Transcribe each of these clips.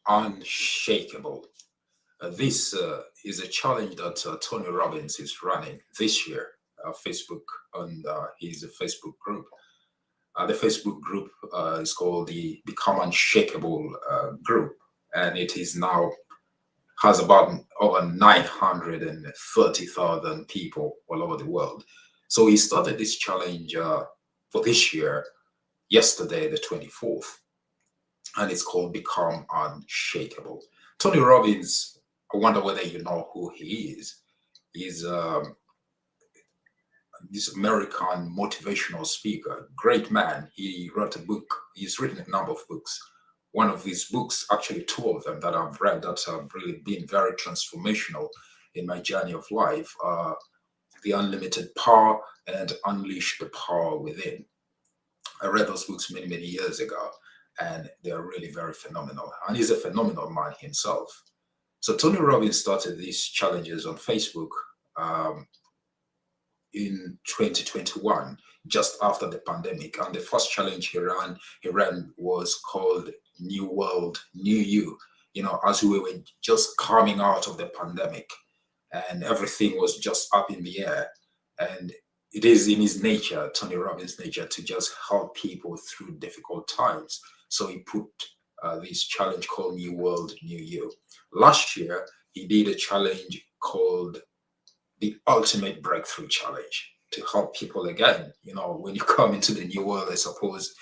Unshakable. This is a challenge that Tony Robbins is running this year. Facebook on his Facebook group. The Facebook group is called the Become Unshakable group, and it is now has about over 930,000 people all over the world. So he started this challenge for this year yesterday, the 24th, and it's called Become Unshakable. Tony Robbins, I wonder whether you know who he is. He's this American motivational speaker, great man. He wrote a book, he's written a number of books. One of his books, actually two of them that I've read that have really been very transformational in my journey of life, The Unlimited Power and Unleash the Power Within. I read those books many, many years ago, and they're really very phenomenal. And he's a phenomenal man himself. So Tony Robbins started these challenges on Facebook um, in 2021, just after the pandemic. And the first challenge he ran was called New World, New You. You know, as we were just coming out of the pandemic, and everything was just up in the air. And it is in his nature, Tony Robbins' nature, to just help people through difficult times. So he put this challenge called New World, New You. Last year, he did a challenge called the Ultimate Breakthrough Challenge to help people again. You know, when you come into the new world, I suppose,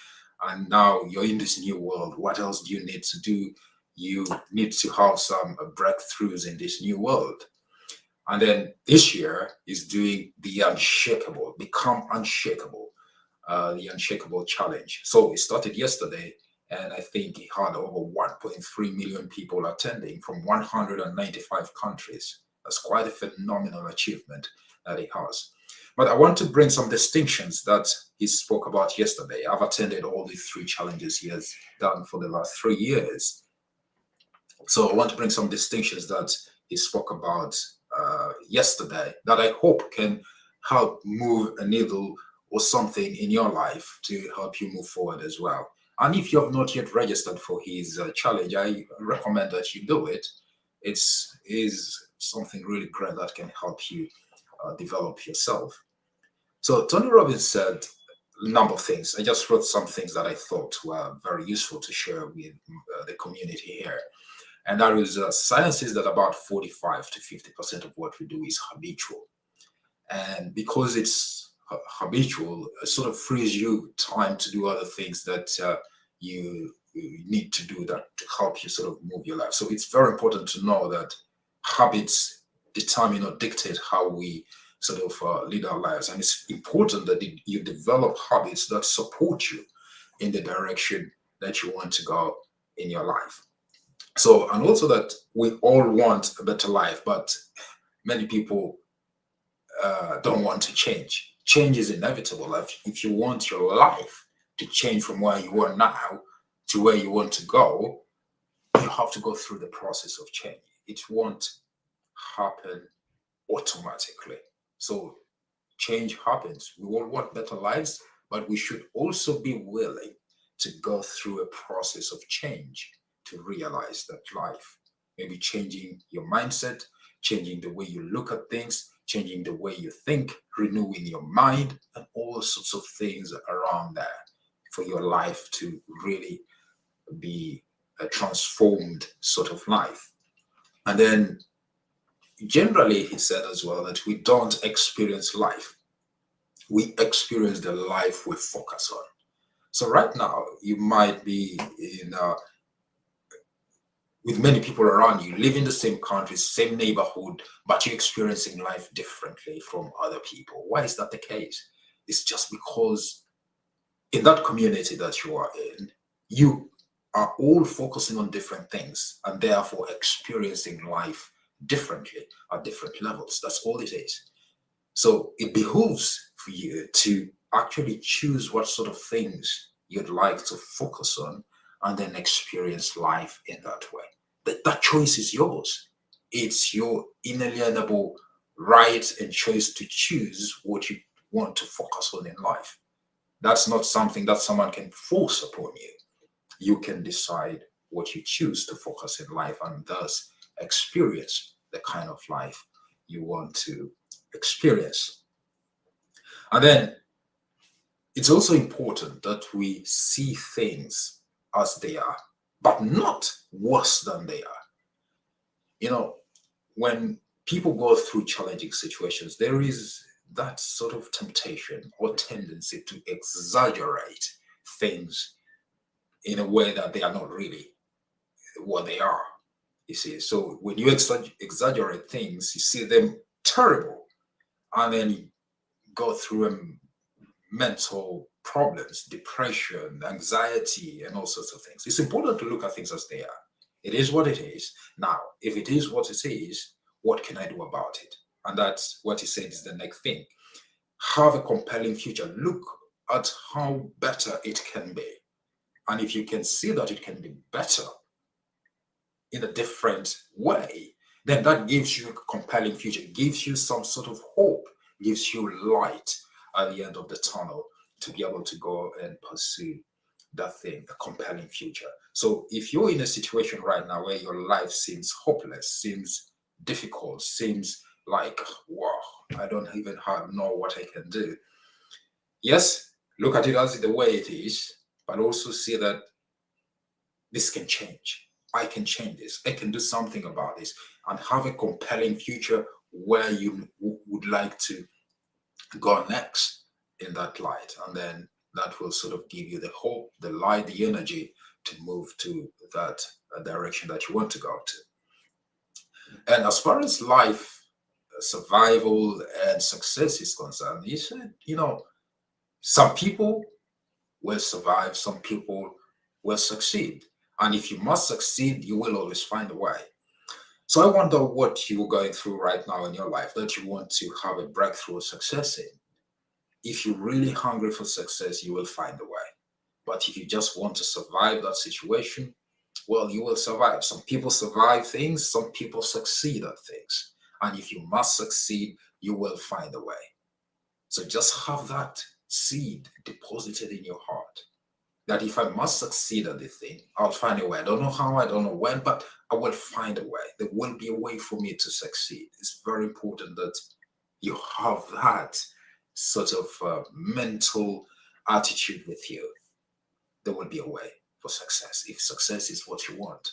and now you're in this new world, what else do you need to do? You need to have some breakthroughs in this new world. And then this year is doing the Unshakable, Become Unshakable, the Unshakable Challenge. So it started yesterday, and I think it had over 1.3 million people attending from 195 countries. That's quite a phenomenal achievement that he has. But I want to bring some distinctions that he spoke about yesterday. I've attended all the three challenges he has done for the last 3 years. So I want to bring some distinctions that he spoke about yesterday that I hope can help move a needle or something in your life to help you move forward as well. And if you have not yet registered for his challenge, I recommend that you do it. It's is something really great that can help you develop yourself. So Tony Robbins said a number of things. I just wrote some things that I thought were very useful to share with the community here. And that is science is that about 45 to 50% of what we do is habitual. And because it's habitual, it sort of frees you time to do other things that you need to do that to help you sort of move your life. So it's very important to know that habits determine or dictate how we sort of lead our lives. And it's important that you develop habits that support you in the direction that you want to go in your life. So, and also that we all want a better life, but many people don't want to change. Change is inevitable. If you want your life to change from where you are now to where you want to go, you have to go through the process of change. It won't happen automatically. So change happens. We all want better lives, but we should also be willing to go through a process of change to realize that life. Maybe changing your mindset, changing the way you look at things, changing the way you think, renewing your mind, and all sorts of things around there for your life to really be a transformed sort of life. And then generally, he said as well that we don't experience life, we experience the life we focus on. So right now, you might be in with many people around you, live in the same country, same neighborhood, but you're experiencing life differently from other people. Why is that the case? It's just because in that community that you are in, you are all focusing on different things and therefore experiencing life differently at different levels. That's all it is. So it behooves for you to actually choose what sort of things you'd like to focus on and then experience life in that way. That choice is yours. It's your inalienable right and choice to choose what you want to focus on in life. That's not something that someone can force upon you. You can decide what you choose to focus in life, and thus experience the kind of life you want to experience. And then it's also important that we see things as they are, but not worse than they are. You know, when people go through challenging situations, there is that sort of temptation or tendency to exaggerate things in a way that they are not really what they are. You see, so when you exaggerate things, you see them terrible, and then you go through mental problems, depression, anxiety, and all sorts of things. It's important to look at things as they are. It is what it is. Now, if it is what it is, what can I do about it? And that's what he said is the next thing. Have a compelling future. Look at how better it can be. And if you can see that it can be better in a different way, then that gives you a compelling future, gives you some sort of hope, gives you light at the end of the tunnel to be able to go and pursue that thing, a compelling future. So if you're in a situation right now where your life seems hopeless, seems difficult, seems like, wow, I don't even know what I can do. Yes, look at it as the way it is, but also see that this can change. I can change this. I can do something about this and have a compelling future where you would like to go next in that light. And then that will sort of give you the hope, the light, the energy to move to that direction that you want to go to. And as far as life, survival, and success is concerned, he said, some people will survive, some people will succeed. And if you must succeed, you will always find a way. So I wonder what you're going through right now in your life that you want to have a breakthrough success in. If you're really hungry for success, you will find a way. But if you just want to survive that situation, well, you will survive. Some people survive things, some people succeed at things. And if you must succeed, you will find a way. So just have that seed deposited in your heart that if I must succeed at this thing, I'll find a way. I don't know how, I don't know when, but I will find a way. There will be a way for me to succeed. It's very important that you have that sort of mental attitude with you. There will be a way for success. If success is what you want,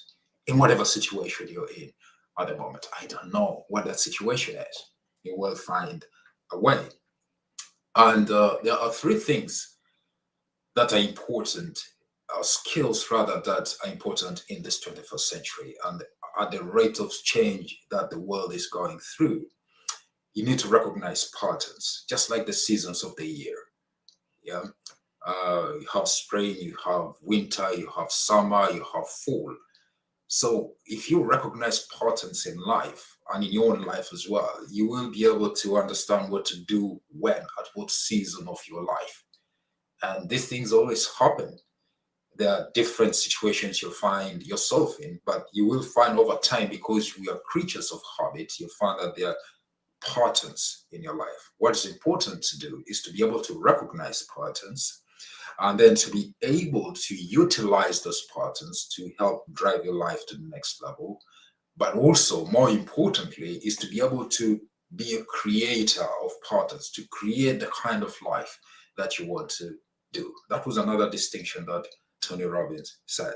in whatever situation you're in at the moment, I don't know what that situation is. You will find a way. And there are three things that are important, skills rather, that are important in this 21st century. And at the rate of change that the world is going through, you need to recognize patterns, just like the seasons of the year. Yeah. You have spring, you have winter, you have summer, you have fall. So if you recognize patterns in life and in your own life as well, you will be able to understand what to do when, at what season of your life. And these things always happen. There are different situations you'll find yourself in, but you will find over time, because we are creatures of habit, you'll find that there are patterns in your life. What is important to do is to be able to recognize patterns and then to be able to utilize those patterns to help drive your life to the next level. But also, more importantly, is to be able to be a creator of patterns, to create the kind of life that you want to do. That was another distinction that Tony Robbins said.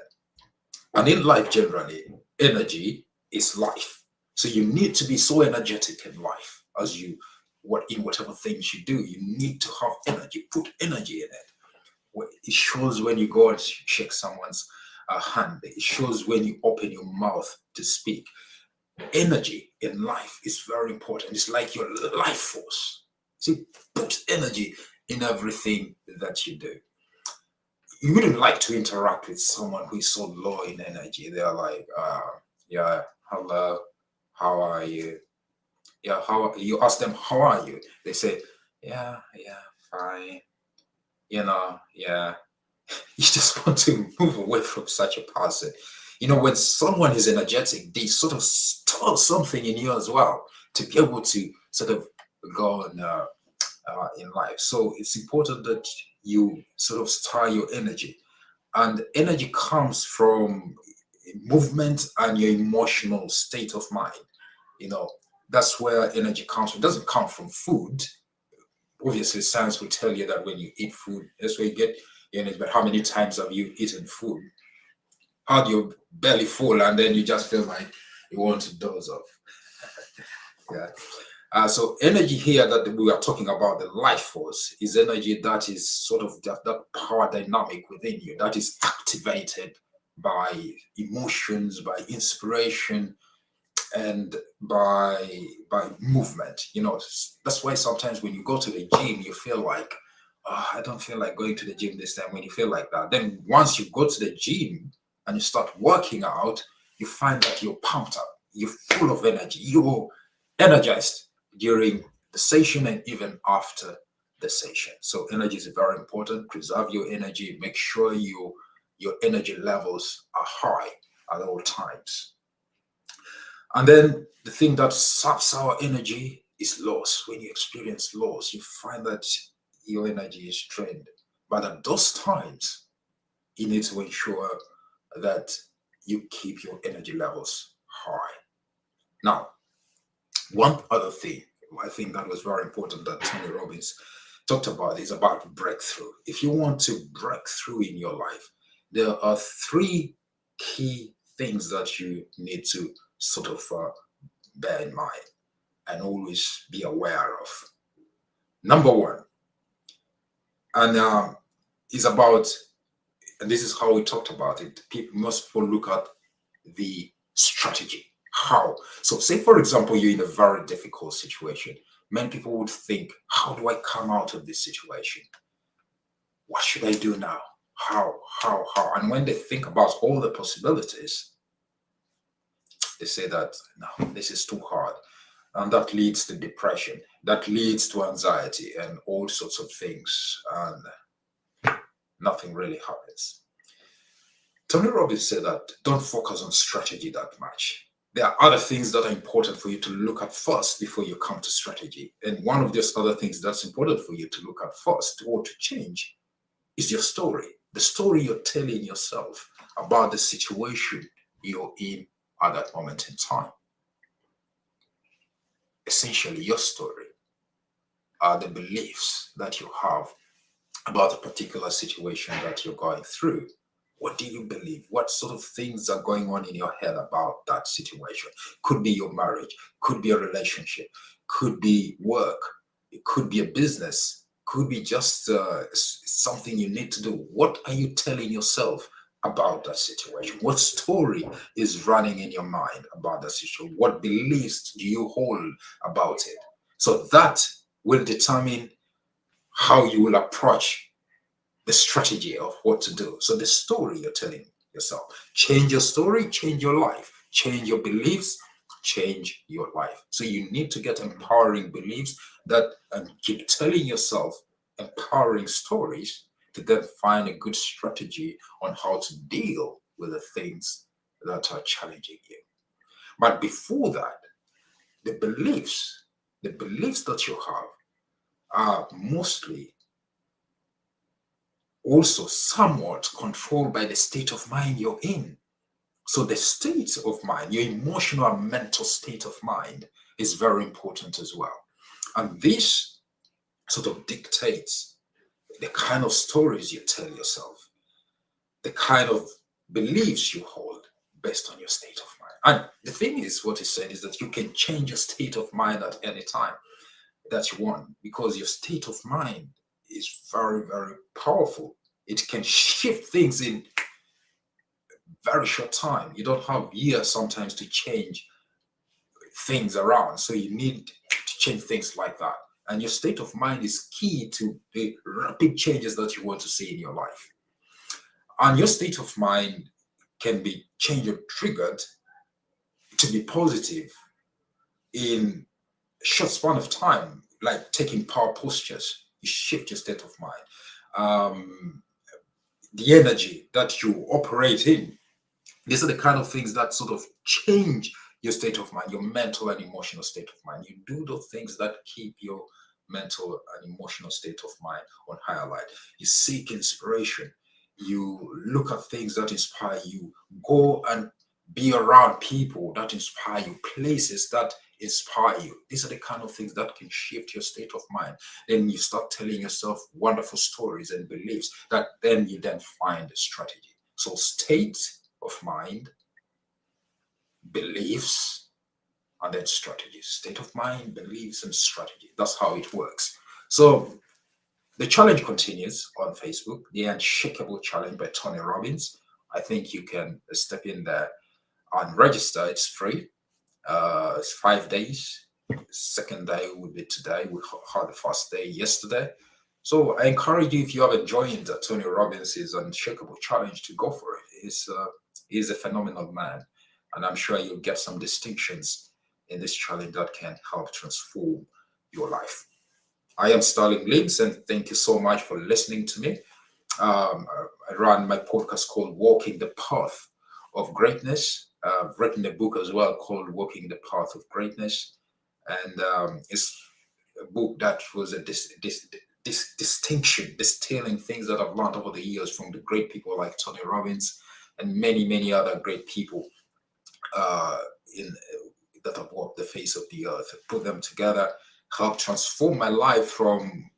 And in life generally, energy is life. So you need to be so energetic in life as in whatever things you do. You need to have energy. Put energy in it. It shows when you go and shake someone's hand. It shows when you open your mouth to speak. Energy in life is very important. It's like your life force. See, put energy in everything that you do. You wouldn't like to interact with someone who is so low in energy. They're like, yeah, hello, how are you? Yeah, you ask them, how are you? They say, yeah, fine. Yeah. You just want to move away from such a person. When someone is energetic, they sort of stir something in you as well to be able to sort of go on in life. So it's important that you sort of stir your energy. And energy comes from movement and your emotional state of mind. You know, that's where energy comes from. It doesn't come from food. Obviously, science will tell you that when you eat food, that's where you get your energy. But how many times have you eaten food? Had your belly full and then you just feel like you want to doze off? Yeah. So energy here that we are talking about, the life force, is energy that is sort of that power dynamic within you that is activated by emotions, by inspiration, and by movement. You know, that's why sometimes when you go to the gym, you feel like, oh, I don't feel like going to the gym this time. When you feel like that, then once you go to the gym and you start working out, you find that you're pumped up, you're full of energy, you're energized during the session and even after the session. So energy is very important. Preserve your energy. Make sure your energy levels are high at all times. And then the thing that saps our energy is loss. When you experience loss, you find that your energy is drained. But at those times, you need to ensure that you keep your energy levels high. Now, one other thing I think that was very important that Tony Robbins talked about is about breakthrough. If you want to break through in your life, there are three key things that you need to sort of bear in mind and always be aware of. Number one, and is about, and this is how we talked about it. Most people look at the strategy. How? So, say for example, you're in a very difficult situation. Many people would think, how do I come out of this situation? What should I do now? How? And when they think about all the possibilities, they say that no, this is too hard. And that leads to depression, that leads to anxiety and all sorts of things. And nothing really happens. Tony Robbins said that don't focus on strategy that much. There are other things that are important for you to look at first before you come to strategy. And one of those other things that's important for you to look at first or to change is your story. The story you're telling yourself about the situation you're in at that moment in time. Essentially, your story are the beliefs that you have about a particular situation that you're going through. What do you believe? What sort of things are going on in your head about that situation? Could be your marriage, could be a relationship, could be work, it could be a business, could be just something you need to do. What are you telling yourself about that situation? What story is running in your mind about that situation? What beliefs do you hold about it? So that will determine how you will approach the strategy of what to do. So the story you're telling yourself. Change your story, change your life. Change your beliefs, change your life. So you need to get empowering beliefs that and keep telling yourself empowering stories to then find a good strategy on how to deal with the things that are challenging you. But before that, the beliefs that you have are mostly also somewhat controlled by the state of mind you're in. So the state of mind, your emotional and mental state of mind is very important as well. And this sort of dictates the kind of stories you tell yourself, the kind of beliefs you hold based on your state of mind. And the thing is, what he said is that you can change your state of mind at any time that you want because your state of mind is very, very powerful. It can shift things in very short time. You don't have years sometimes to change things around. So you need to change things like that. And your state of mind is key to the rapid changes that you want to see in your life. And your state of mind can be changed or triggered to be positive in a short span of time, like taking power postures. You shift your state of mind. The energy that you operate in. These are the kind of things that sort of change your state of mind, your mental and emotional state of mind. You do the things that keep your mental and emotional state of mind on higher light. You seek inspiration. You look at things that inspire you. Go and Be around people that inspire you, places that inspire you. These are the kind of things that can shift your state of mind. Then you start telling yourself wonderful stories and beliefs that then you then find a strategy. So state of mind, beliefs, and then strategies. State of mind, beliefs, and strategy. That's how it works. So the challenge continues on Facebook, the Unshakable Challenge by Tony Robbins. I think you can step in there and register. It's free. It's 5 days. Second day would be today. We had the first day yesterday. So I encourage you, if you haven't joined Tony Robbins' Unshakable Challenge, to go for it. He's a phenomenal man, and I'm sure you'll get some distinctions in this challenge that can help transform your life. I am Starling Leeds, and thank you so much for listening to me. I run my podcast called Walking the Path of Greatness. I've written a book as well called Walking the Path of Greatness, and it's a book that was a distinction, distilling things that I've learned over the years from the great people like Tony Robbins and many, many other great people uh, in that have walked the face of the earth. Put them together, help transform my life from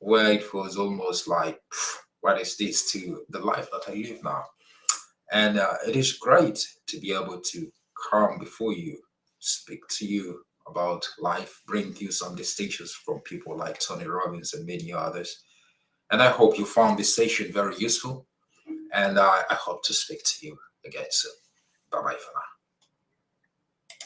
where it was almost like, what is this, to the life that I live now. And it is great to be able to come before you, speak to you about life, bring you some distinctions from people like Tony Robbins and many others. And I hope you found this session very useful. And I hope to speak to you again soon. Bye bye for now.